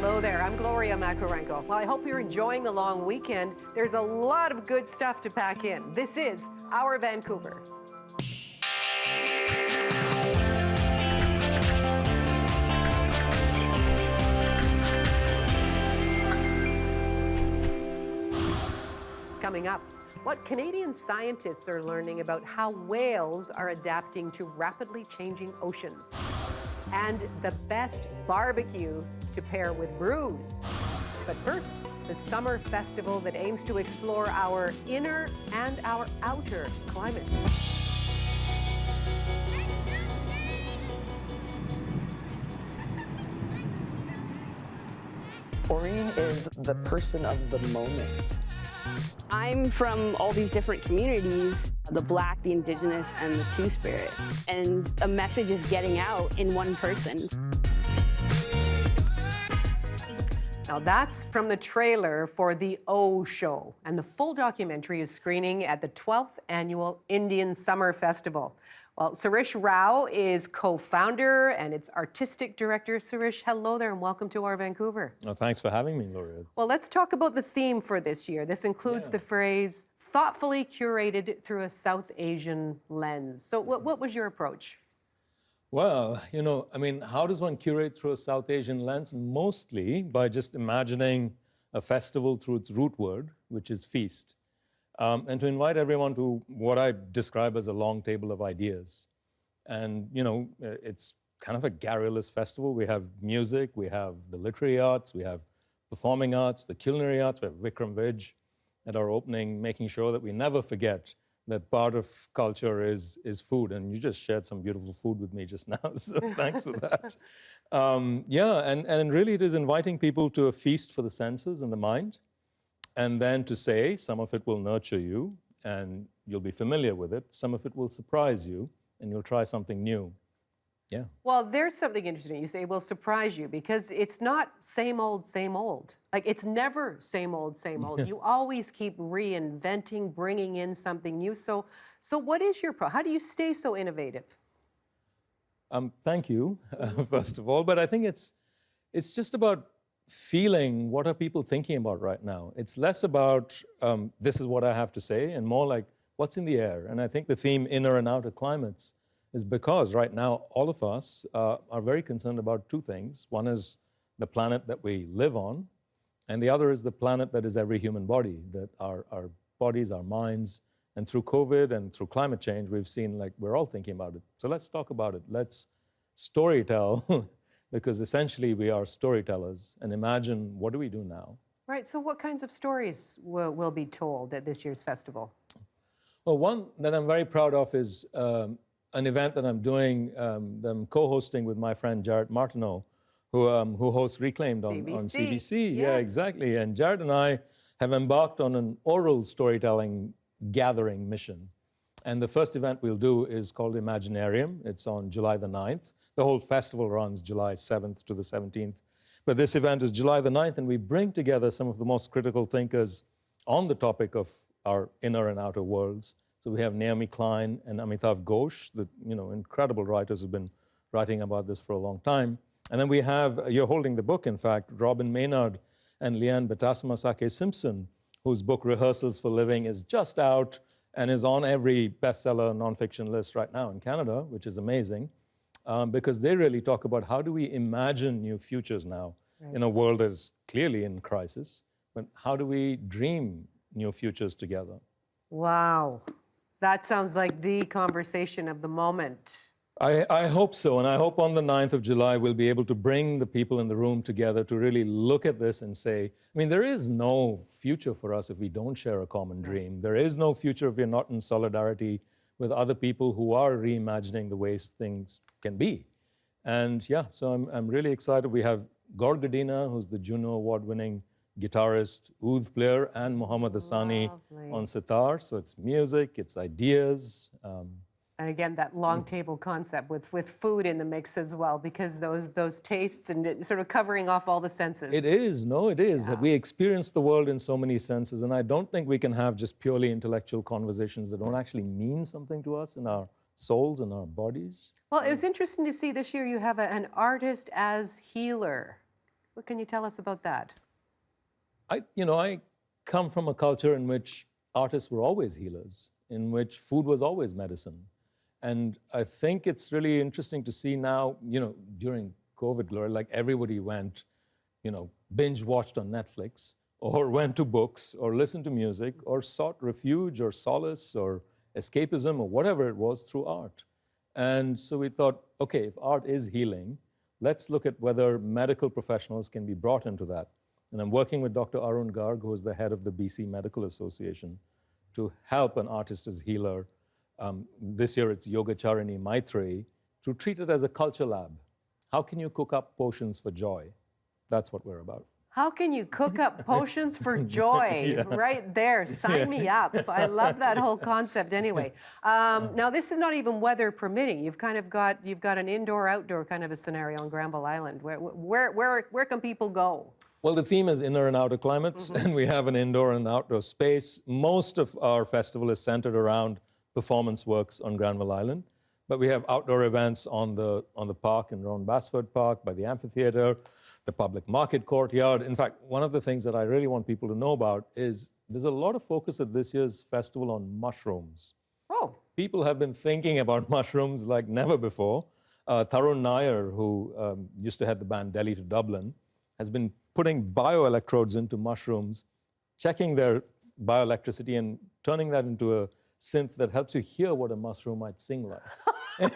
Hello there, I'm Gloria Makarenko. Well, I hope you're enjoying the long weekend. There's a lot of good stuff to pack in. This is Our Vancouver. Coming up, what Canadian scientists are learning about how whales are adapting to rapidly changing oceans. And the best barbecue to pair with brews. But first, the summer festival that aims to explore our inner and our outer climate. Maureen is the person of the moment. I'm from all these different communities, the Black, the Indigenous, and the Two-Spirit. And a message is getting out in one person. Now that's from the trailer for The O Show. And the full documentary is screening at the 12th Annual Indian Summer Festival. Well, Sirish Rao is co-founder and its artistic director. Sirish, hello there and welcome to Our Vancouver. Well, thanks for having me, Gloria. Well, let's talk about the theme for this year. This includes the phrase, thoughtfully curated through a South Asian lens. So what was your approach? Well, how does one curate through a South Asian lens? Mostly by just imagining a festival through its root word, which is feast. And to invite everyone to what I describe as a long table of ideas. And, it's kind of a garrulous festival. We have music, we have the literary arts, we have performing arts, the culinary arts. We have Vikram Vij at our opening, making sure that we never forget that part of culture is food. And you just shared some beautiful food with me just now, so thanks for that. And really it is inviting people to a feast for the senses and the mind. And then to say, some of it will nurture you and you'll be familiar with it. Some of it will surprise you and you'll try something new. Yeah. Well, there's something interesting. You say will surprise you because it's not same old, same old. Like it's never same old, same old. You always keep reinventing, bringing in something new. So what is your how do you stay so innovative? Thank you, first of all. But I think it's just about feeling what are people thinking about right now. It's less about this is what I have to say and more like what's in the air. And I think the theme inner and outer climates is because right now all of us are very concerned about two things. One is the planet that we live on, and the other is the planet that is every human body, that our bodies, our minds, and through COVID and through climate change, we've seen like we're all thinking about it. So let's talk about it. Let's storytell because essentially we are storytellers, and imagine what do we do now? Right, so what kinds of stories will be told at this year's festival? Well, one that I'm very proud of is an event that I'm doing, that I'm co-hosting with my friend Jared Martineau, who hosts Reclaimed on CBC. Yes. Yeah, exactly. And Jared and I have embarked on an oral storytelling gathering mission. And the first event we'll do is called Imaginarium. It's on July the 9th. The whole festival runs July 7th to the 17th. But this event is July the 9th, and we bring together some of the most critical thinkers on the topic of our inner and outer worlds. So we have Naomi Klein and Amitav Ghosh, the incredible writers who've been writing about this for a long time. And then we have, you're holding the book, in fact, Robin Maynard and Leanne Betasama Simpson, whose book Rehearsals for Living is just out and is on every bestseller nonfiction list right now in Canada, which is amazing, because they really talk about how do we imagine new futures now in a world that is clearly in crisis, but how do we dream new futures together? Wow, that sounds like the conversation of the moment. I hope so, and I hope on the 9th of July we'll be able to bring the people in the room together to really look at this and say, there is no future for us if we don't share a common dream. There is no future if we're not in solidarity with other people who are reimagining the ways things can be. And so I'm really excited. We have Gaur Gadina, who's the Juno Award-winning guitarist, oud player, and Mohammad Hassani on sitar. So it's music, it's ideas. And again, that long table concept with food in the mix as well, because those tastes and sort of covering off all the senses. It is. Yeah. We experience the world in so many senses, and I don't think we can have just purely intellectual conversations that don't actually mean something to us in our souls and our bodies. Well, it was interesting to see this year you have an artist as healer. What can you tell us about that? I come from a culture in which artists were always healers, in which food was always medicine. And I think it's really interesting to see now, during COVID, Gloria, like everybody went, binge watched on Netflix, or went to books, or listened to music, or sought refuge, or solace, or escapism, or whatever it was through art. And so we thought, okay, if art is healing, let's look at whether medical professionals can be brought into that. And I'm working with Dr. Arun Garg, who is the head of the BC Medical Association, to help an artist as healer. This year it's Yogacharini Maitri, to treat it as a culture lab. How can you cook up potions for joy? That's what we're about. How can you cook up potions for joy? Yeah. Right there, sign me up. I love that whole concept anyway. Now this is not even weather permitting. You've got an indoor-outdoor kind of a scenario on Granville Island. Where can people go? Well, the theme is inner and outer climates, and we have an indoor and outdoor space. Most of our festival is centered around performance works on Granville Island, but we have outdoor events on the park in Rowan Basford Park, by the amphitheater, the public market courtyard. In fact, one of the things that I really want people to know about is there's a lot of focus at this year's festival on mushrooms. Oh. People have been thinking about mushrooms like never before. Tarun Nair, who used to head the band Delhi to Dublin, has been putting bioelectrodes into mushrooms, checking their bioelectricity and turning that into a synth that helps you hear what a mushroom might sing like. I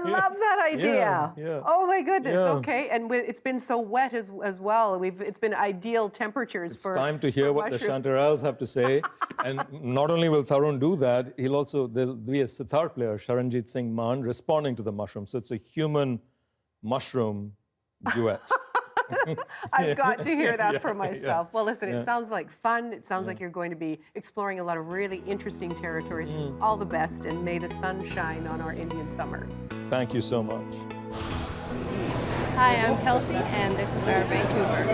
love that idea. Yeah. Oh my goodness. Yeah. Okay, and it's been so wet as well. It's been ideal temperatures for. It's time to hear what the chanterelles have to say. And not only will Tarun do that, there'll be a sitar player, Sharanjit Singh Mann, responding to the mushroom. So it's a human mushroom duet. I've got to hear that for myself. Well, listen, it sounds like fun. It sounds like you're going to be exploring a lot of really interesting territories. All the best, and may the sun shine on our Indian summer. Thank you so much. Hi, I'm Kelsey, and this is our Vancouver.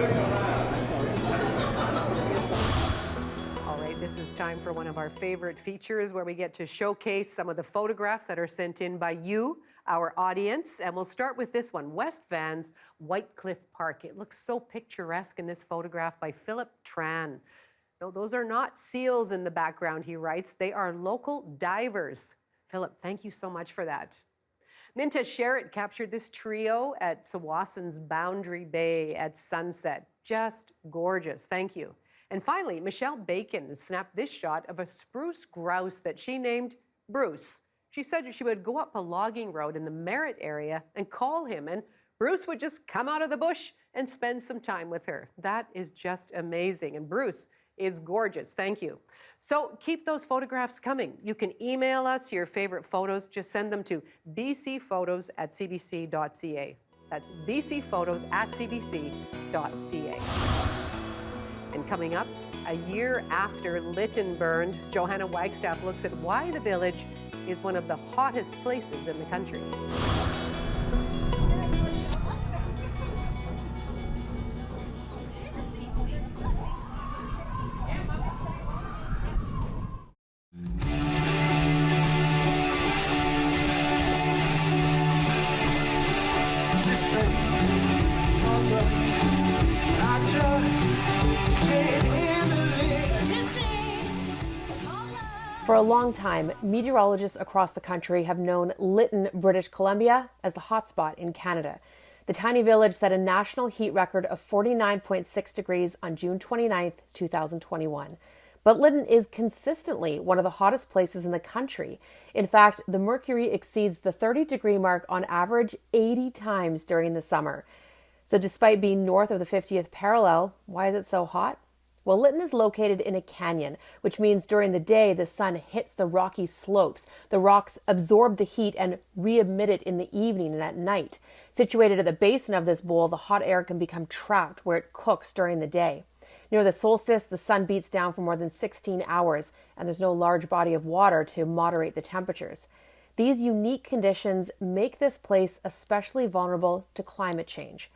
All right, this is time for one of our favorite features where we get to showcase some of the photographs that are sent in by you, our audience, and we'll start with this one, West Van's White Cliff Park. It looks so picturesque in this photograph by Philip Tran. No, those are not seals in the background, he writes. They are local divers. Philip, thank you so much for that. Minta Sherritt captured this trio at Tsawwassen Boundary Bay at sunset. Just gorgeous, thank you. And finally, Michelle Bacon snapped this shot of a spruce grouse that she named Bruce. She said she would go up a logging road in the Merritt area and call him, and Bruce would just come out of the bush and spend some time with her. That is just amazing, and Bruce is gorgeous. Thank you. So keep those photographs coming. You can email us your favorite photos. Just send them to bcphotos@cbc.ca. That's bcphotos@cbc.ca. And coming up, a year after Lytton burned, Johanna Wagstaffe looks at why the village is one of the hottest places in the country. For a long time, meteorologists across the country have known Lytton, British Columbia, as the hotspot in Canada. The tiny village set a national heat record of 49.6 degrees on June 29, 2021. But Lytton is consistently one of the hottest places in the country. In fact, the mercury exceeds the 30-degree mark on average 80 times during the summer. So despite being north of the 50th parallel, why is it so hot? Well, Lytton is located in a canyon, which means during the day the sun hits the rocky slopes. The rocks absorb the heat and re-emit it in the evening and at night. Situated at the basin of this bowl, the hot air can become trapped where it cooks during the day. Near the solstice, the sun beats down for more than 16 hours, and there's no large body of water to moderate the temperatures. These unique conditions make this place especially vulnerable to climate change,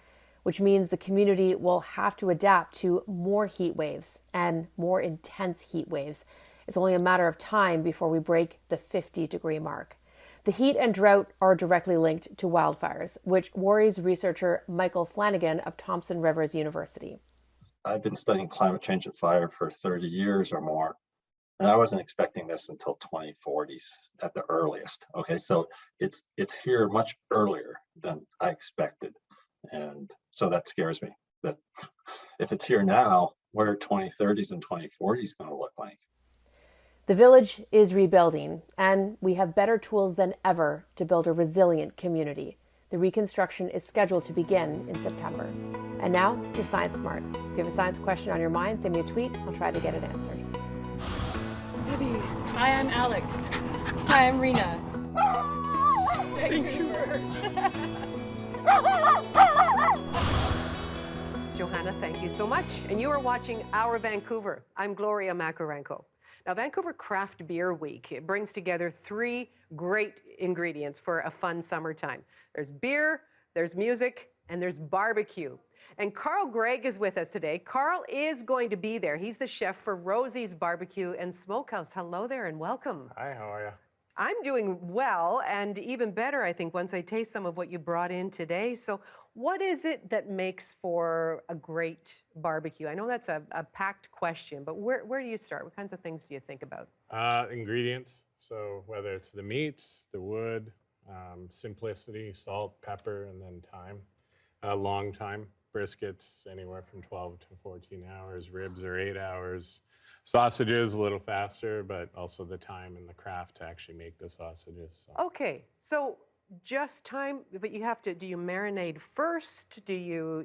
which means the community will have to adapt to more heat waves and more intense heat waves. It's only a matter of time before we break the 50-degree mark. The heat and drought are directly linked to wildfires, which worries researcher Michael Flanagan of Thompson Rivers University. I've been studying climate change and fire for 30 years or more, and I wasn't expecting this until 2040s at the earliest. Okay, so it's here much earlier than I expected, and so that scares me. That if it's here now, what are 2030s and 2040s going to look like? The village is rebuilding, and we have better tools than ever to build a resilient community. The reconstruction is scheduled to begin in September. And now, you're Science Smart. If you have a science question on your mind, send me a tweet. I'll try to get it answered. Hi, I'm Alex. Hi, I'm Rena. Vancouver. Johanna, thank you so much. And you are watching Our Vancouver. I'm Gloria Makarenko. Now, Vancouver Craft Beer Week, it brings together 3 great ingredients for a fun summertime. There's beer, there's music, and there's barbecue. And Gregg is with us today. Karl is going to be there. He's the chef for Rosie's Barbecue and Smokehouse. Hello there and welcome. Hi, how are you? I'm doing well, and even better, I think, once I taste some of what you brought in today. So what is it that makes for a great barbecue? I know that's a packed question, but where do you start? What kinds of things do you think about? Ingredients. So whether it's the meats, the wood, simplicity, salt, pepper, and then time. Long time. Briskets anywhere from 12 to 14 hours. Ribs are 8 hours. Sausages a little faster, but also the time and the craft to actually make the sausages. So. Okay, so just time, but you have to, do you marinate first? Do you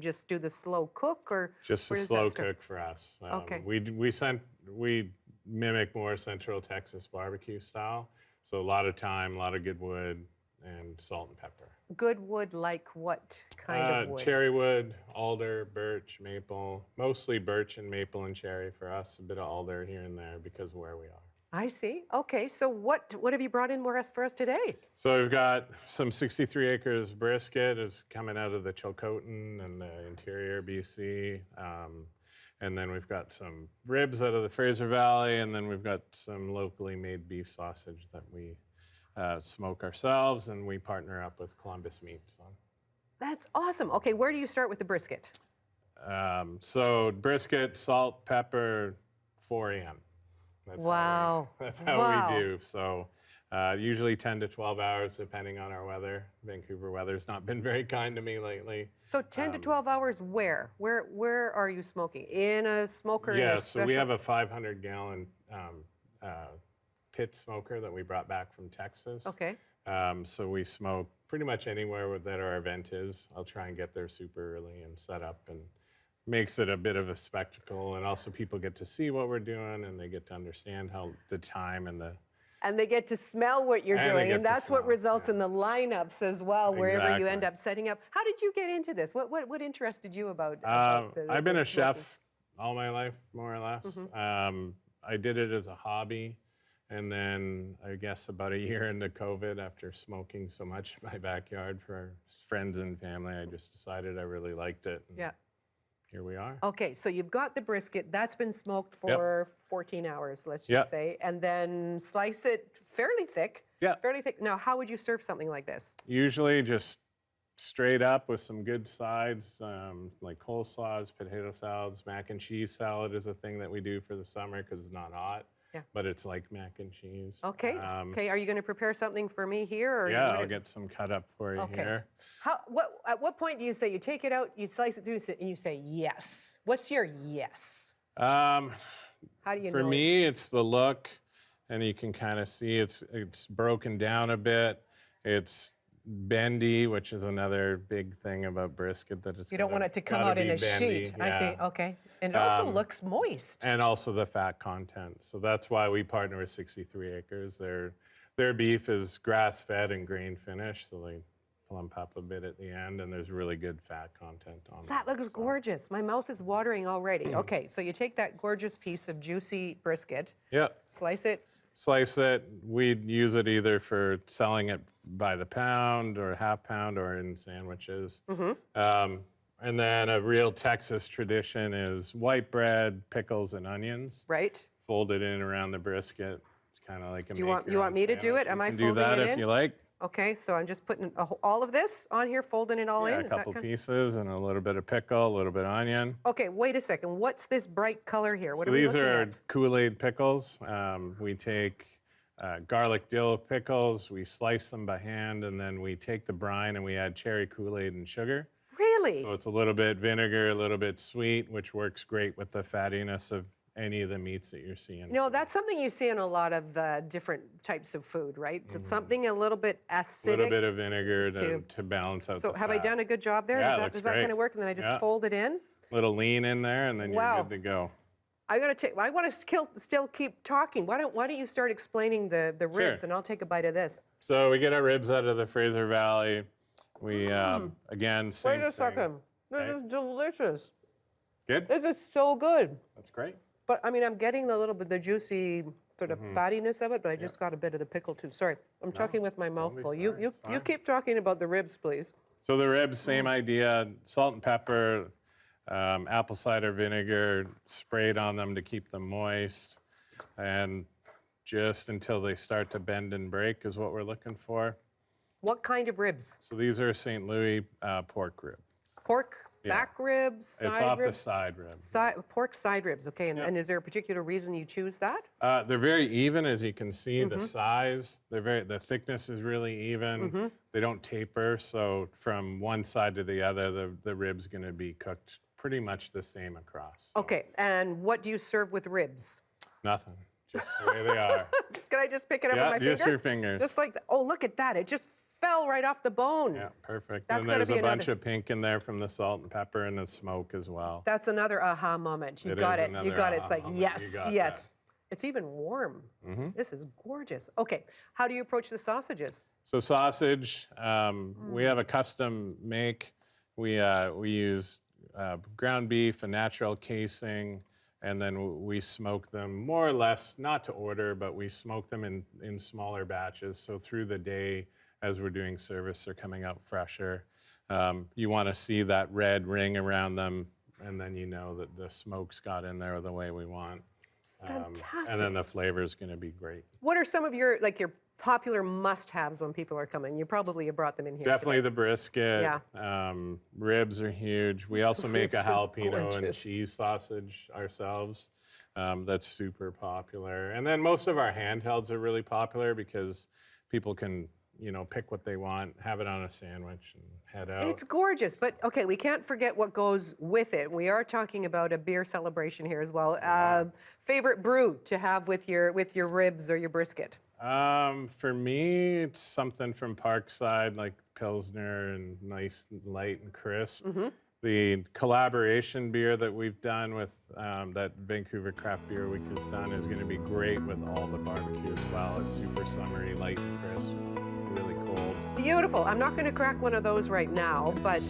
just do the slow cook, or just a slow cook for us? Okay. We mimic more Central Texas barbecue style, so a lot of time, a lot of good wood, and salt and pepper. Good wood, like what kind of wood? Cherry wood, alder, birch, maple, mostly birch and maple and cherry for us. A bit of alder here and there because of where we are. I see. Okay, so what have you brought in for us today? So we've got some 63 acres brisket is coming out of the Chilcotin and the interior BC. And then we've got some ribs out of the Fraser Valley, and then we've got some locally made beef sausage that we smoke ourselves, and we partner up with Columbus Meats on. That's awesome. Okay, where do you start with the brisket? So brisket, salt, pepper, 4 a.m. That's wow. That's how we do. So usually 10 to 12 hours, depending on our weather. Vancouver weather's not been very kind to me lately. So 10 to 12 hours where? Where are you smoking? In a smoker? Yeah, so we have a 500-gallon pit smoker that we brought back from Texas. Okay. So we smoke pretty much anywhere that our event is. I'll try and get there super early and set up, and makes it a bit of a spectacle. And also people get to see what we're doing, and they get to understand how the time and the... And they get to smell what you're doing, and that's what results in the lineups as well, wherever you end up setting up. How did you get into this? What interested you about I've been a chef all my life, more or less. Mm-hmm. I did it as a hobby. And then I guess about a year into COVID, after smoking so much in my backyard for friends and family, I just decided I really liked it. Yeah. Here we are. Okay, so you've got the brisket. That's been smoked for 14 hours, let's just say. And then slice it fairly thick. Yeah. Fairly thick. Now, how would you serve something like this? Usually just straight up with some good sides, like coleslaws, potato salads, mac and cheese salad is a thing that we do for the summer because it's not hot. Yeah. But it's like mac and cheese. Okay. Okay. Are you going to prepare something for me here, or yeah, I'll get some cut up for you here. At what point do you say you take it out, you slice it through, and you say yes? What's your yes? How do you know? For me, it's the look, and you can kind of see it's broken down a bit. It's bendy, which is another big thing about brisket, that it's you don't want it to come out in a sheet. Yeah. I see. Okay. And it also looks moist. And also the fat content. So that's why we partner with 63 Acres. Their beef is grass-fed and grain finished, so they plump up a bit at the end, and there's really good fat content on it. That looks gorgeous. My mouth is watering already. Okay, so you take that gorgeous piece of juicy brisket. Yeah. Slice it. Slice it. We'd use it either for selling it by the pound or half pound or in sandwiches. Mm-hmm. And then a real Texas tradition is white bread, pickles, and onions. Right. Folded in around the brisket. It's kind of like a Do you want me to do it? Am I do folding that it if in? you like. Okay, so I'm just putting all of this on here, folding it all Yeah, in. a Is that couple kind pieces and a little bit of pickle, a little bit of onion. Okay, wait a second. What's this bright color here? What So are we these looking are at? Kool-Aid pickles. We take garlic dill pickles, we slice them by hand, and then we take the brine and we add cherry Kool-Aid and sugar. Really? So it's a little bit vinegar, a little bit sweet, which works great with the fattiness of any of the meats that you're seeing. No, that's something you see in a lot of different types of food, right? It's something a little bit A acidic. little bit of vinegar to balance out So the have I fat. done a good job there? Yeah, does it that, looks does that great. kind of work? And then I just Yeah. fold it in? Little lean in there, and then Wow. you're good to go. I want to still keep talking. Why don't you start explaining the ribs, Sure. and I'll take a bite of this. So we get our ribs out of the Fraser Valley. We, again, same Wait a thing. second. This Okay. is delicious. Good? This is so good. That's great. But I mean, I'm getting a little bit the juicy sort of Mm-hmm. fattiness of it, but I just got a bit of the pickle too. Sorry, I'm talking with my mouth don't be full. sorry, You it's fine. keep talking about the ribs, please. So the ribs, same idea, salt and pepper, apple cider vinegar sprayed on them to keep them moist, and just until they start to bend and break is what we're looking for. What kind of ribs? So these are St. Louis pork rib. Pork Yeah. back ribs, side It's off ribs? the side rib. Pork side ribs, okay. And is there a particular reason you choose that? They're very even, as you can see. Mm-hmm. The size, the thickness is really even. Mm-hmm. They don't taper, so from one side to the other, the rib's going to be cooked pretty much the same across. So Okay, and what do you serve with ribs? Nothing, just the way they are. Can I just pick it up Yeah, with my just fingers? your fingers. Just like that. Oh, look at that. It just fell right off the bone. Yeah, perfect. That's And gotta there's be a bunch another- of pink in there from the salt and pepper and the smoke as well. That's another aha moment. You It got is it. You another got it. It's aha like, moment. yes, You got yes. It's even warm. Mm-hmm. This is gorgeous. Okay, how do you approach the sausages? So sausage, we have a custom make. We use ground beef, a natural casing, and then we smoke them more or less, not to order, but we smoke them in smaller batches. So through the day, as we're doing service, they're coming out fresher. You want to see that red ring around them, and then you know that the smoke's got in there the way we want. Fantastic. And then the flavor is going to be great. What are some of your popular must-haves when people are coming? You probably have brought them in here. Definitely the brisket. Yeah. Ribs are huge. We also make a Ribs are jalapeno and gorgeous. cheese sausage ourselves. That's super popular. And then most of our handhelds are really popular because people can, pick what they want, have it on a sandwich, and head out. It's gorgeous, but okay, we can't forget what goes with it. We are talking about a beer celebration here as well. Favorite brew to have with your ribs or your brisket? For me, it's something from Parkside, like Pilsner and nice, light and crisp. Mm-hmm. The collaboration beer that we've done with that Vancouver Craft Beer Week has done is going to be great with all the barbecue as well. It's super summery, light and crisp, really cold. Beautiful. I'm not going to crack one of those right now, but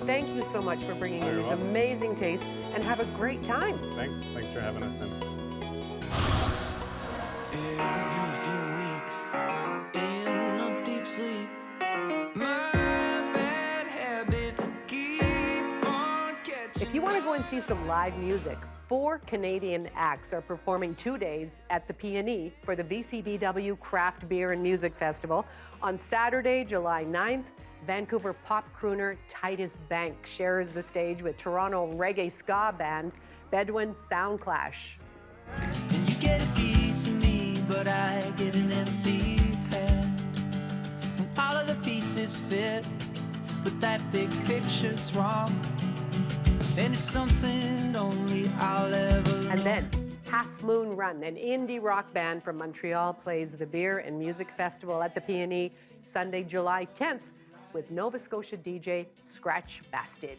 thank you so much for bringing in You're these welcome. amazing tastes, and have a great time. Thanks for having us in. Every few weeks in a deep sleep, my bad habits keep on catching. If you want to go and see some live music, 4 Canadian acts are performing 2 days at the P&E for the VCBW Craft Beer and Music Festival. On Saturday, July 9th, Vancouver pop crooner Titus Bank shares the stage with Toronto reggae ska band Bedouin Soundclash. And you get a piece of me, but I get an empty head. And all of the pieces fit, but that big picture's wrong. And it's something only I'll ever know. And then Half Moon Run, an indie rock band from Montreal, plays the Beer and Music Festival at the P&E Sunday, July 10th with Nova Scotia DJ Scratch Bastid.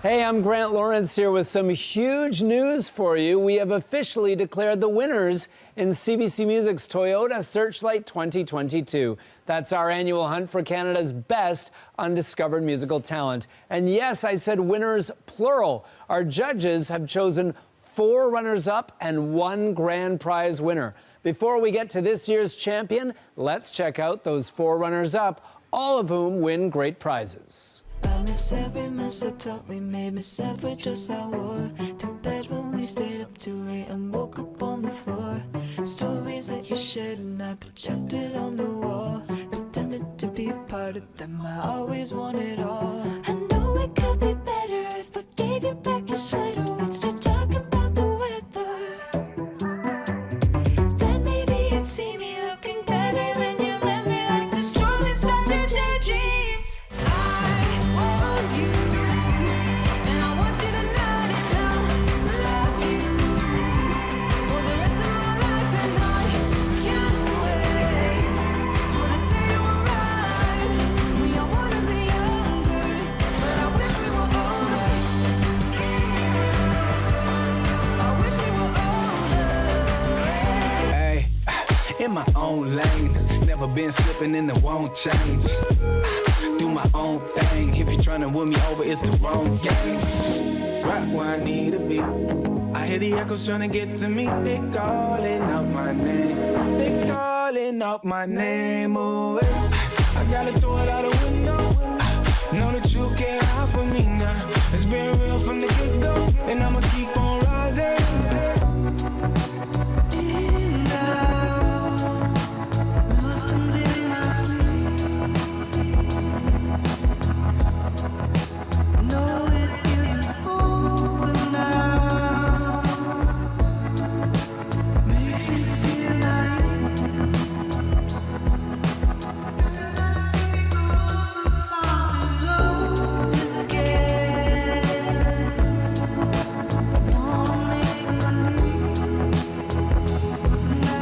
Hey, I'm Grant Lawrence here with some huge news for you. We have officially declared the winners in CBC Music's Toyota Searchlight 2022. That's our annual hunt for Canada's best undiscovered musical talent. And yes, I said winners plural. Our judges have chosen 4 runners-up and 1 grand prize winner. Before we get to this year's champion, let's check out those 4 runners-up, all of whom win great prizes. I miss every mess I thought we made, miss every dress I wore to bed when we stayed up too late and woke up on the floor. Story a shade and I project it on the wall. Pretended to be part of them, I always wanted all. I know it could be better if I gave you back your sweater. We'd start talking about the weather. Then maybe you'd see me looking better than your memory, like the storm inside your daydreams. I want you, and I want you to know that I love you for the rest of my life, and I can't wait for the day to arrive. We all wanna be younger, but I wish we were older. I wish we were older. Hey, in my own lane, never been slipping and it won't change. Do my own thing. If you're trying to win me over, it's the wrong game. Right where I need to be. I hear the echoes trying to get to me. They calling out my name. They calling out my name. Oh, I gotta throw it out the window. Know that you can't hide from me now. It's been real from the get-go, and I'ma keep on rising. Nothing's in my sleep. No, it isn't over now. Makes me feel like falls in love again. Wanna make believe now.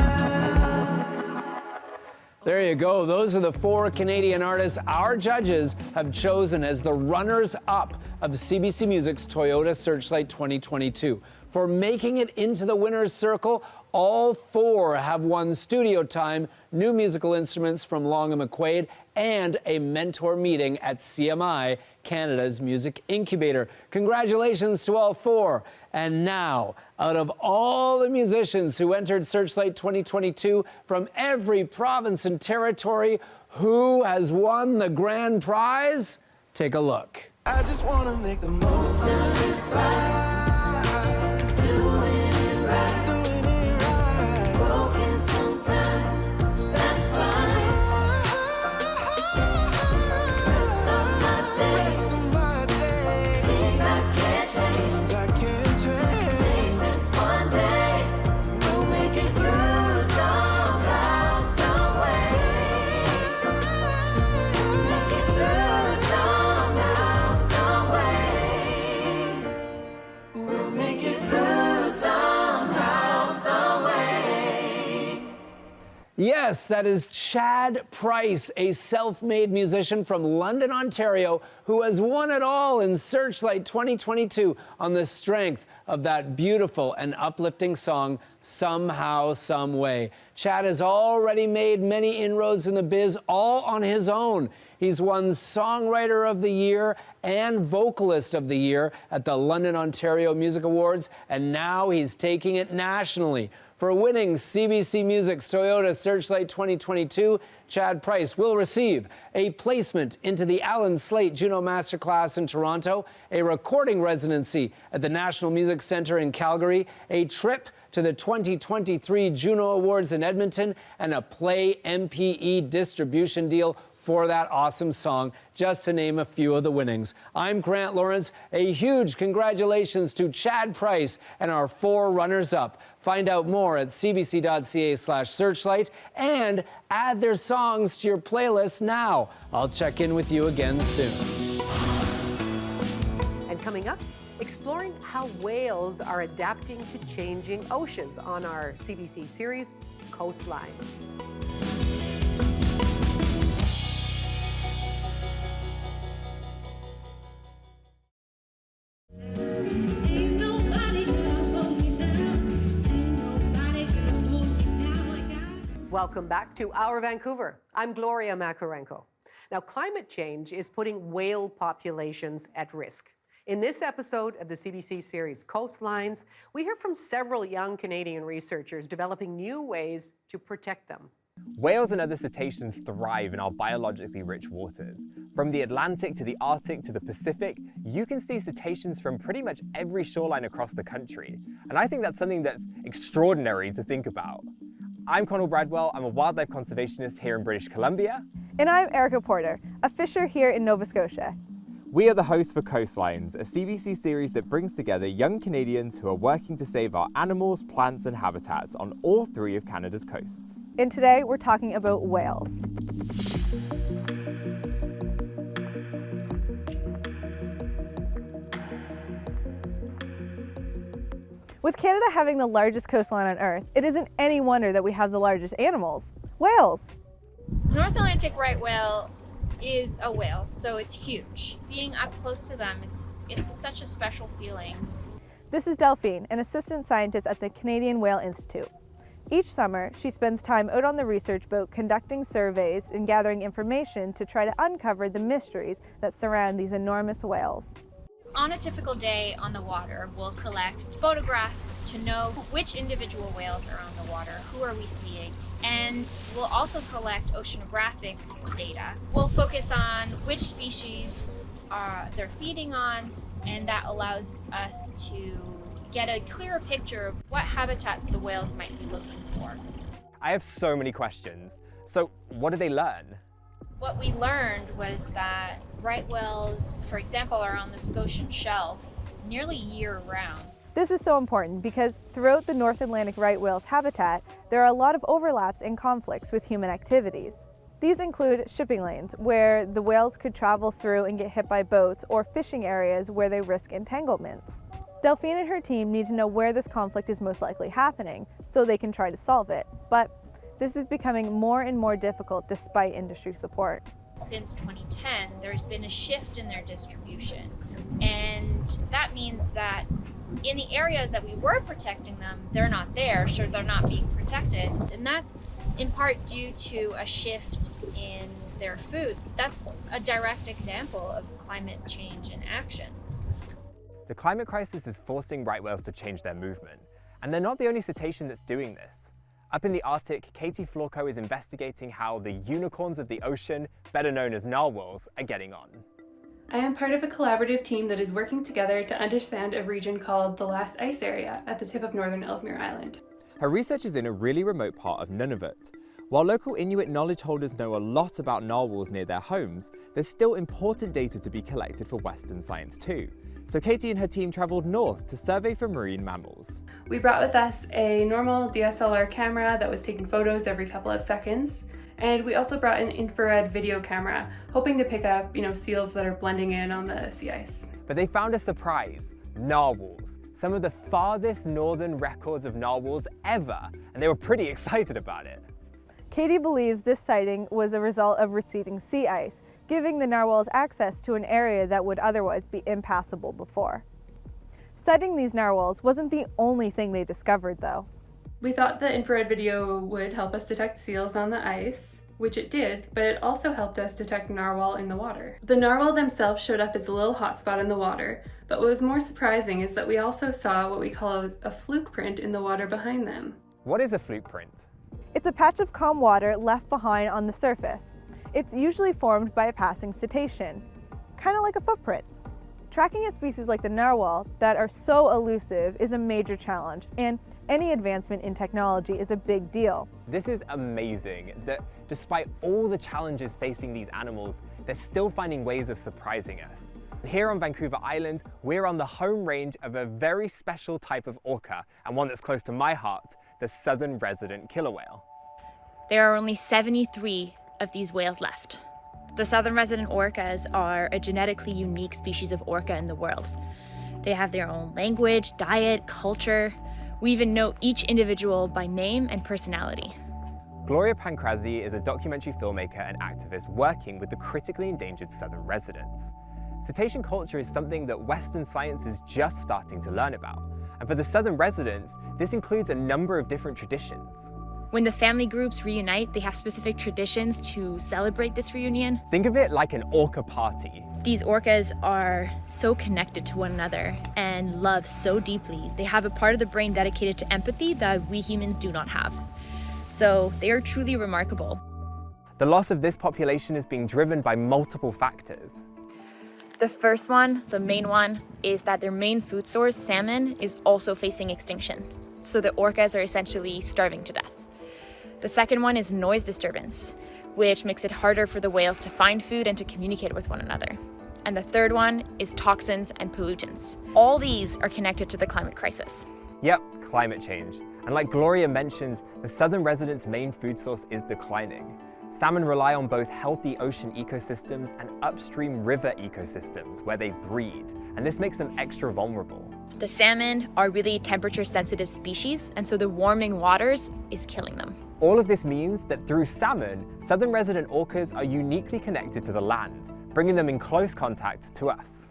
There you go. Those are the 4 Canadian artists our judges have chosen as the runners-up of CBC Music's Toyota Searchlight 2022. For making it into the winner's circle, all 4 have won studio time, new musical instruments from Long & McQuaid, and a mentor meeting at CMI, Canada's music incubator. Congratulations to all 4. And now, out of all the musicians who entered Searchlight 2022 from every province and territory, who has won the grand prize? Take a look. I just wanna make the most of this life. Doing it right. Broken sometimes, that's fine. Rest of my days, things I can't change. Reasons one day we'll make it through somehow, some way. Make it through somehow, some way. We'll make it through somehow, some way. Yes, that is Chad Price, a self-made musician from London, Ontario, who has won it all in Searchlight 2022 on the strength of that beautiful and uplifting song, Somehow, Some Way. Chad has already made many inroads in the biz all on his own. He's won Songwriter of the Year and Vocalist of the Year at the London, Ontario Music Awards, and now he's taking it nationally. For winning CBC Music's Toyota Searchlight 2022, Chad Price will receive a placement into the Alan Slate Juno Masterclass in Toronto, a recording residency at the National Music Centre in Calgary, a trip to the 2023 Juno Awards in Edmonton, and a Play MPE distribution deal for that awesome song, just to name a few of the winnings. I'm Grant Lawrence. A huge congratulations to Chad Price and our 4 runners-up. Find out more at cbc.ca/searchlight and add their songs to your playlist now. I'll check in with you again soon. And coming up, exploring how whales are adapting to changing oceans on our CBC series, Coastlines. Welcome back to Our Vancouver. I'm Gloria Makarenko. Now, climate change is putting whale populations at risk. In this episode of the CBC series Coastlines, we hear from several young Canadian researchers developing new ways to protect them. Whales and other cetaceans thrive in our biologically rich waters. From the Atlantic to the Arctic to the Pacific, you can see cetaceans from pretty much every shoreline across the country. And I think that's something that's extraordinary to think about. I'm Connell Bradwell. I'm a wildlife conservationist here in British Columbia. And I'm Erica Porter, a fisher here in Nova Scotia. We are the hosts for Coastlines, a CBC series that brings together young Canadians who are working to save our animals, plants and habitats on all 3 of Canada's coasts. And today we're talking about whales. With Canada having the largest coastline on Earth, it isn't any wonder that we have the largest animals, whales. North Atlantic right whale is a whale, so it's huge. Being up close to them, it's such a special feeling. This is Delphine, an assistant scientist at the Canadian Whale Institute. Each summer, she spends time out on the research boat conducting surveys and gathering information to try to uncover the mysteries that surround these enormous whales. On a typical day on the water, we'll collect photographs to know which individual whales are on the water, who are we seeing, and we'll also collect oceanographic data. We'll focus on which species they're feeding on, and that allows us to get a clearer picture of what habitats the whales might be looking for. I have so many questions. So what did they learn? What we learned was that right whales, for example, are on the Scotian shelf nearly year-round. This is so important because throughout the North Atlantic right whale's habitat, there are a lot of overlaps and conflicts with human activities. These include shipping lanes, where the whales could travel through and get hit by boats, or fishing areas where they risk entanglements. Delphine and her team need to know where this conflict is most likely happening, so they can try to solve it. But this is becoming more and more difficult despite industry support. Since 2010, there's been a shift in their distribution. And that means that in the areas that we were protecting them, they're not there, so they're not being protected. And that's in part due to a shift in their food. That's a direct example of climate change in action. The climate crisis is forcing right whales to change their movement. And they're not the only cetacean that's doing this. Up in the Arctic, Katie Florco is investigating how the unicorns of the ocean, better known as narwhals, are getting on. I am part of a collaborative team that is working together to understand a region called the Last Ice Area at the tip of northern Ellesmere Island. Her research is in a really remote part of Nunavut. While local Inuit knowledge holders know a lot about narwhals near their homes, there's still important data to be collected for Western science too. So Katie and her team travelled north to survey for marine mammals. We brought with us a normal DSLR camera that was taking photos every couple of seconds. And we also brought an infrared video camera, hoping to pick up, seals that are blending in on the sea ice. But they found a surprise, narwhals. Some of the farthest northern records of narwhals ever, and they were pretty excited about it. Katie believes this sighting was a result of receding sea ice, giving the narwhals access to an area that would otherwise be impassable before. Studying these narwhals wasn't the only thing they discovered, though. We thought the infrared video would help us detect seals on the ice, which it did, but it also helped us detect narwhal in the water. The narwhal themselves showed up as a little hotspot in the water, but what was more surprising is that we also saw what we call a fluke print in the water behind them. What is a fluke print? It's a patch of calm water left behind on the surface. It's usually formed by a passing cetacean, kind of like a footprint. Tracking a species like the narwhal that are so elusive is a major challenge, and any advancement in technology is a big deal. This is amazing that despite all the challenges facing these animals, they're still finding ways of surprising us. Here on Vancouver Island, we're on the home range of a very special type of orca, and one that's close to my heart, the southern resident killer whale. There are only 73 of these whales left. The southern resident orcas are a genetically unique species of orca in the world. They have their own language, diet, culture. We even know each individual by name and personality. Gloria Pancrazi is a documentary filmmaker and activist working with the critically endangered southern residents. Cetacean culture is something that Western science is just starting to learn about. And for the southern residents, this includes a number of different traditions. When the family groups reunite, they have specific traditions to celebrate this reunion. Think of it like an orca party. These orcas are so connected to one another and love so deeply. They have a part of the brain dedicated to empathy that we humans do not have. So they are truly remarkable. The loss of this population is being driven by multiple factors. The first one, the main one, is that their main food source, salmon, is also facing extinction. So the orcas are essentially starving to death. The second one is noise disturbance, which makes it harder for the whales to find food and to communicate with one another. And the third one is toxins and pollutants. All these are connected to the climate crisis. Yep, climate change. And like Gloria mentioned, the southern residents' main food source is declining. Salmon rely on both healthy ocean ecosystems and upstream river ecosystems where they breed, and this makes them extra vulnerable. The salmon are really temperature-sensitive species, and so the warming waters is killing them. All of this means that through salmon, southern resident orcas are uniquely connected to the land, bringing them in close contact to us.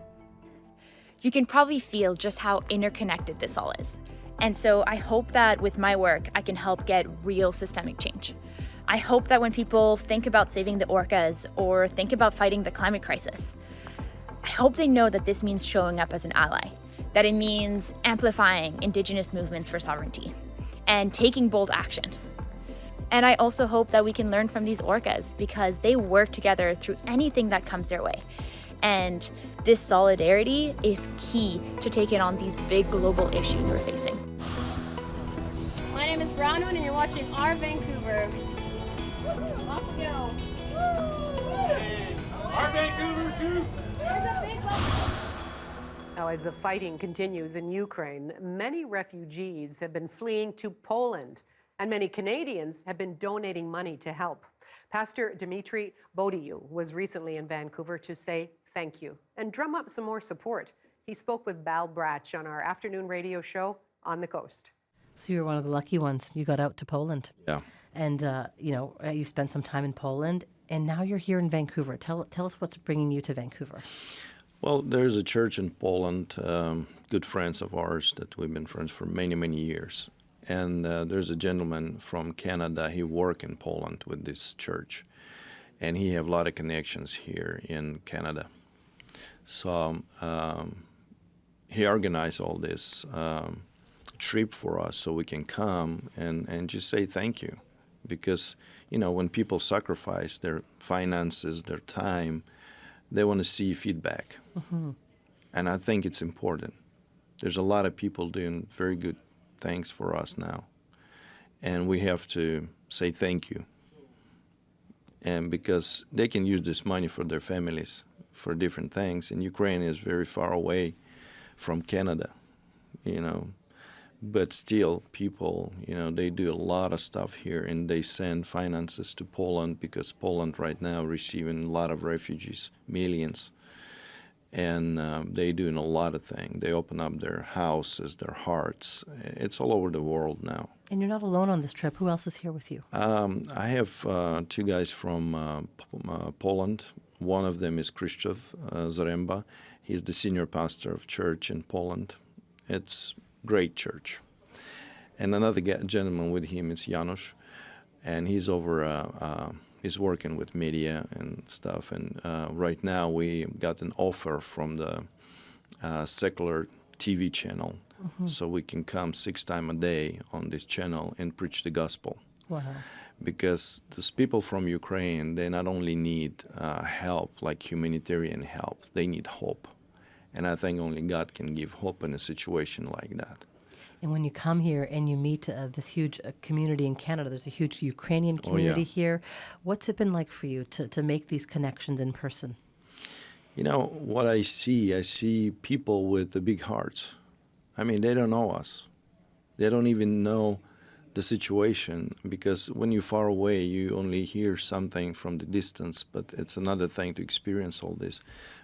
You can probably feel just how interconnected this all is. And so I hope that with my work, I can help get real systemic change. I hope that when people think about saving the orcas or think about fighting the climate crisis, I hope they know that this means showing up as an ally, that it means amplifying Indigenous movements for sovereignty and taking bold action. And I also hope that we can learn from these orcas because they work together through anything that comes their way. And this solidarity is key to taking on these big global issues we're facing. My name is Brownwood and you're watching Our Vancouver. Off we go. Our Vancouver too. There's a big one. Now, as the fighting continues in Ukraine, many refugees have been fleeing to Poland, and many Canadians have been donating money to help. Pastor Dmitry Bodiou was recently in Vancouver to say thank you and drum up some more support. He spoke with Bal Brach on our afternoon radio show On the Coast. So you're one of the lucky ones. You got out to Poland. Yeah. And, you spent some time in Poland, and now you're here in Vancouver. Tell us what's bringing you to Vancouver. Well, there's a church in Poland, good friends of ours that we've been friends for many, many years. And there's a gentleman from Canada, he worked in Poland with this church. And he have a lot of connections here in Canada. So he organized all this trip for us so we can come and just say thank you. Because, when people sacrifice their finances, their time, they want to see feedback. Mm-hmm. And I think it's important. There's a lot of people doing very good things for us now. And we have to say thank you. And because they can use this money for their families, for different things. And Ukraine is very far away from Canada, But still, people, they do a lot of stuff here, and they send finances to Poland because Poland right now receiving a lot of refugees, millions. And they doing a lot of things. They open up their houses, their hearts. It's all over the world now. And you're not alone on this trip. Who else is here with you? I have two guys from Poland. One of them is Krzysztof Zaremba. He's the senior pastor of church in Poland. It's great church. And another gentleman with him is Janusz, and he's he's working with media and stuff. And right now we got an offer from the secular TV channel, so we can come 6 times a day on this channel and preach the gospel. Wow. Because those people from Ukraine, they not only need help, like humanitarian help, they need hope. And I think only God can give hope in a situation like that. And when you come here and you meet this huge community in Canada, there's a huge Ukrainian community here. What's it been like for you to make these connections in person? What I see people with the big hearts. I mean, they don't know us. They don't even know the situation, because when you're far away, you only hear something from the distance, but it's another thing to experience all this.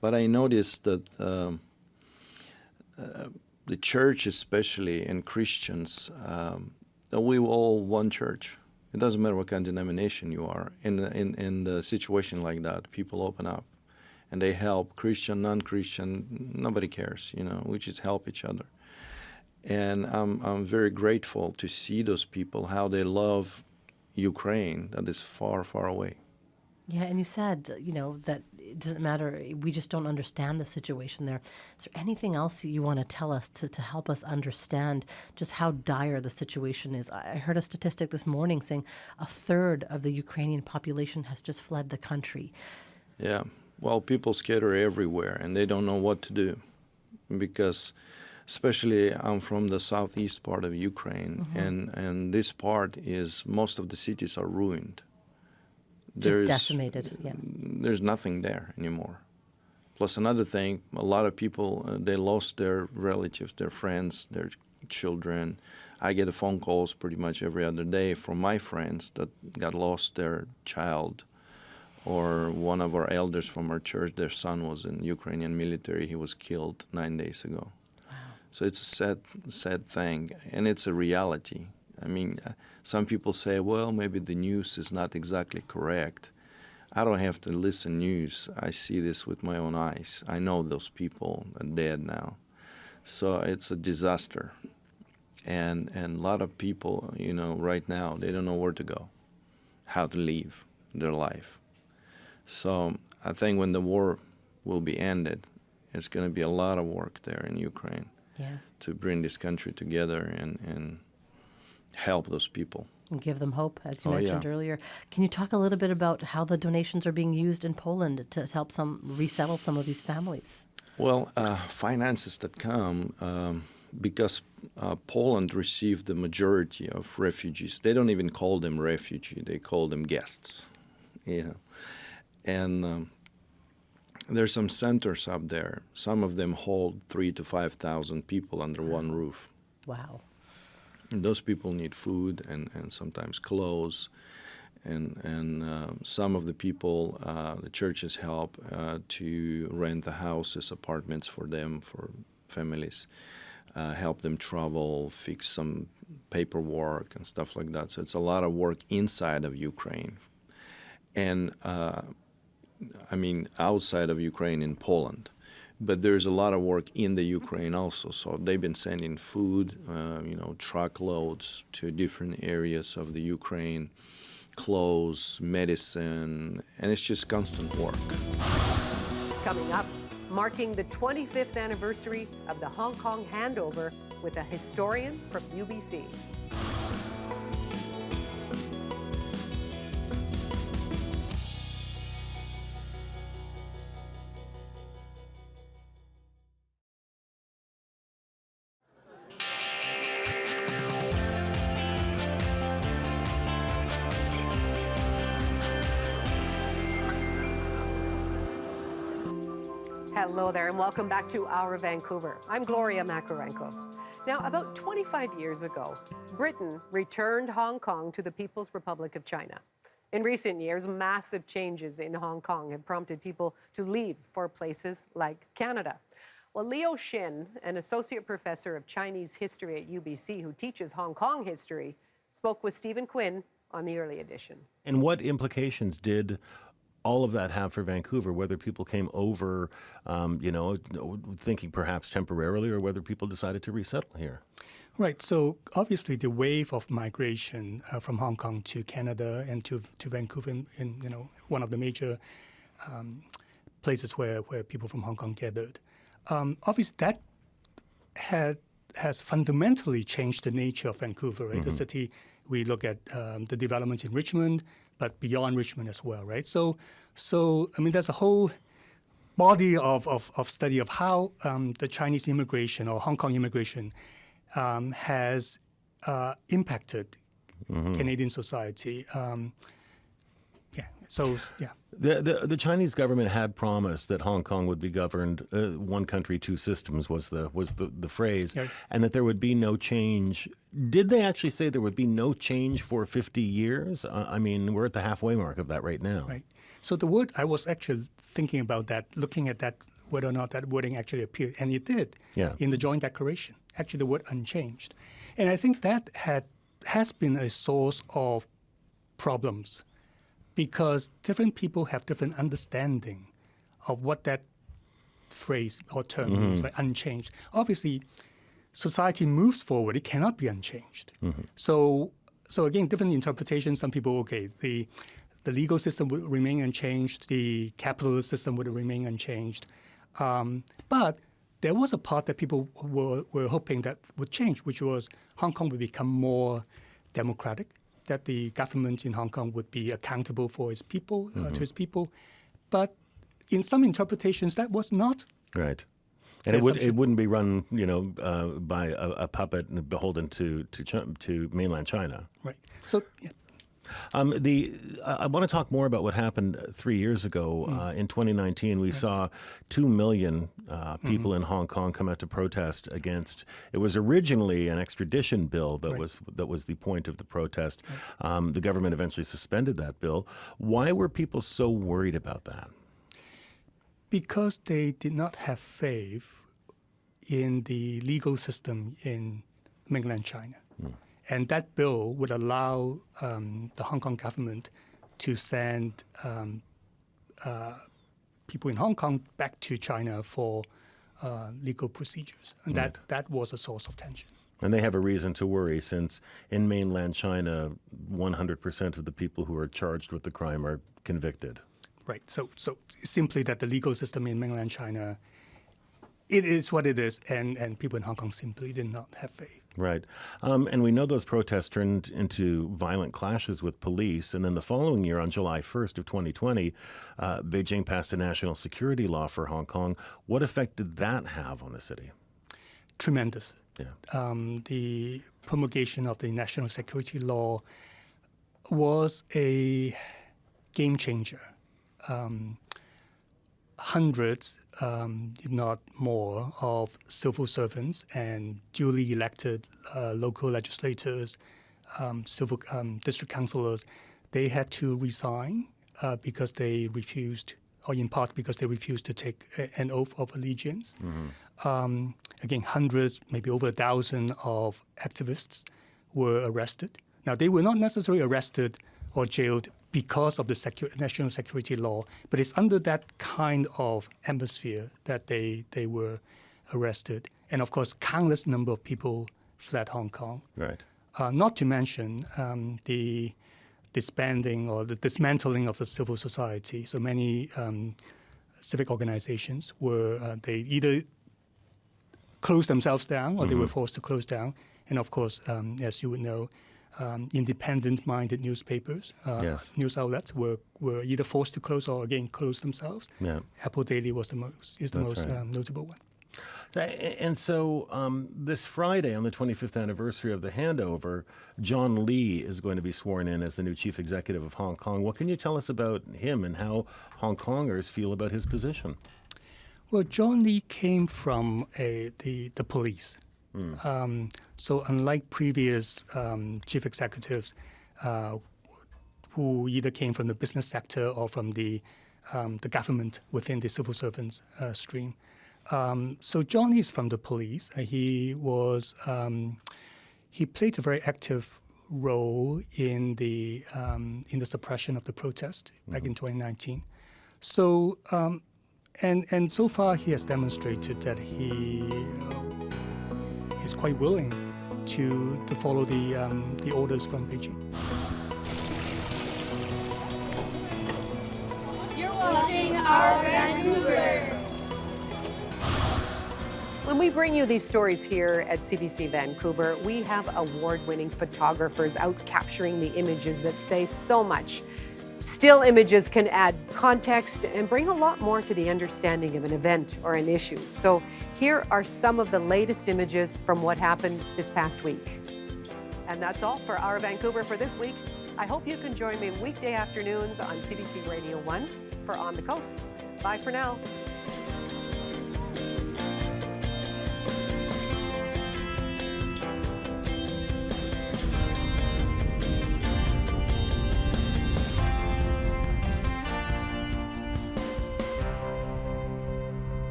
But I noticed that the church, especially, and Christians, we all one church. It doesn't matter what kind of denomination you are. In the situation like that, people open up, and they help, Christian, non-Christian, nobody cares, we just help each other. And I'm very grateful to see those people, how they love Ukraine that is far, far away. Yeah, and you said, that it doesn't matter, we just don't understand the situation there. Is there anything else you want to tell us to help us understand just how dire the situation is? I heard a statistic this morning saying 1/3 of the Ukrainian population has just fled the country. Yeah, well, people scatter everywhere, and they don't know what to do, because Especially, I'm from the southeast part of Ukraine, and this part is, most of the cities are ruined. Just decimated, yeah. There's nothing there anymore. Plus another thing, a lot of people, they lost their relatives, their friends, their children. I get phone calls pretty much every other day from my friends that got lost their child, or one of our elders from our church, their son was in Ukrainian military. He was killed 9 days ago. Wow. So it's a sad thing, and it's a reality. I mean, some people say, well, maybe the news is not exactly correct. I don't have to listen news. I see this with my own eyes. I know those people are dead now. So it's a disaster. And a lot of people, you know, right now, they don't know where to go, how to live their life. So I think when the war will be ended, it's going to be a lot of work there in Ukraine to bring this country together and help those people. And give them hope, as you mentioned earlier. Can you talk a little bit about how the donations are being used in Poland to help resettle some of these families? Well, finances that come, because Poland received the majority of refugees. They don't even call them refugees, they call them guests. You know. And there's some centers up there. Some of them hold 3,000 to 5,000 people under one roof. Wow. And those people need food and sometimes clothes. And some of the people, the churches help to rent the houses, apartments for them, for families, help them travel, fix some paperwork and stuff like that. So it's a lot of work inside of Ukraine. And I mean, outside of Ukraine in Poland. But there's a lot of work in the Ukraine also. So they've been sending food, you know, truckloads to different areas of the Ukraine, clothes, medicine, and it's just constant work. Coming up, marking the 25th anniversary of the Hong Kong handover with a historian from UBC. Hello there, and welcome back to Our Vancouver. I'm Gloria Makarenko. Now, about 25 years ago, Britain returned Hong Kong to the People's Republic of China. In recent years, massive changes in Hong Kong have prompted people to leave for places like Canada. Well, Leo Shin, an associate professor of Chinese history at UBC who teaches Hong Kong history, spoke with Stephen Quinn on the early edition. And what implications did all of that have for Vancouver, whether people came over, you know, thinking perhaps temporarily, or whether people decided to resettle here? Right. So obviously the wave of migration from Hong Kong to Canada and to Vancouver, in you know, one of the major places where people from Hong Kong gathered, obviously that has fundamentally changed the nature of Vancouver, right? Mm-hmm. The city, we look at the development in Richmond, but beyond Richmond as well, right? So I mean, there's a whole body of study of how the Chinese immigration or Hong Kong immigration has impacted Canadian society. The Chinese government had promised that Hong Kong would be governed one country, two systems was the phrase, yeah, and that there would be no change. Did they actually say there would be no change for 50 years? I mean, we're at the halfway mark of that right now. Right. So the word, I was actually thinking about that, looking at that, whether or not that wording actually appeared, and it did in the Joint Declaration. Actually, the word unchanged. And I think that has been a source of problems, because different people have different understanding of what that phrase or term means, right? Unchanged. Obviously, society moves forward; it cannot be unchanged. So again, different interpretations. Some people, okay, the legal system would remain unchanged, the capitalist system would remain unchanged, but there was a part that people were hoping that would change, which was Hong Kong would become more democratic, that the government in Hong Kong would be accountable for its people, to its people. But in some interpretations, that was not right. And it wouldn't be run, by a puppet and beholden to mainland China. Right. So. Yeah. I want to talk more about what happened 3 years ago. In 2019, we saw 2 million people in Hong Kong come out to protest against. It was originally an extradition bill that was the point of the protest. The government eventually suspended that bill. Why were people so worried about that? Because they did not have faith in the legal system in mainland China. And that bill would allow the Hong Kong government to send people in Hong Kong back to China for legal procedures. And that was a source of tension. And they have a reason to worry, since in mainland China, 100% of the people who are charged with the crime are convicted. Right. So simply that the legal system in mainland China, it is what it is, and people in Hong Kong simply did not have faith. Right. And we know those protests turned into violent clashes with police. And then the following year, on July 1st of 2020, Beijing passed a national security law for Hong Kong. What effect did that have on the city? Tremendous. Yeah. The promulgation of the national security law was a game changer. Hundreds, if not more, of civil servants and duly elected local legislators, civil district councillors, they had to resign because they refused, or in part because they refused to take an oath of allegiance. Again, hundreds, maybe over 1,000 of activists were arrested. Now, they were not necessarily arrested or jailed because of the national security law, but it's under that kind of atmosphere that they were arrested. And of course, countless number of people fled Hong Kong. Right. Not to mention the disbanding or the dismantling of the civil society. So many civic organizations they either closed themselves down or they were forced to close down. And of course, as you would know, independent-minded newspapers, news outlets were either forced to close or again close themselves. Yeah. Apple Daily is the most notable one. And so this Friday, on the 25th anniversary of the handover, John Lee is going to be sworn in as the new chief executive of Hong Kong. What can you tell us about him and how Hong Kongers feel about his position? Well, John Lee came from the police. So unlike previous chief executives who either came from the business sector or from the government within the civil servants stream, so John is from the police. He played a very active role in the suppression of the protest back in 2019. So and so far he has demonstrated that he is quite willing to follow the orders from Beijing. You're watching Our Vancouver. When we bring you these stories here at CBC Vancouver, we have award-winning photographers out capturing the images that say so much. Still images can add context and bring a lot more to the understanding of an event or an issue. So here are some of the latest images from what happened this past week. And that's all for Our Vancouver for this week. I hope you can join me weekday afternoons on CBC Radio 1 for On the Coast. Bye for now.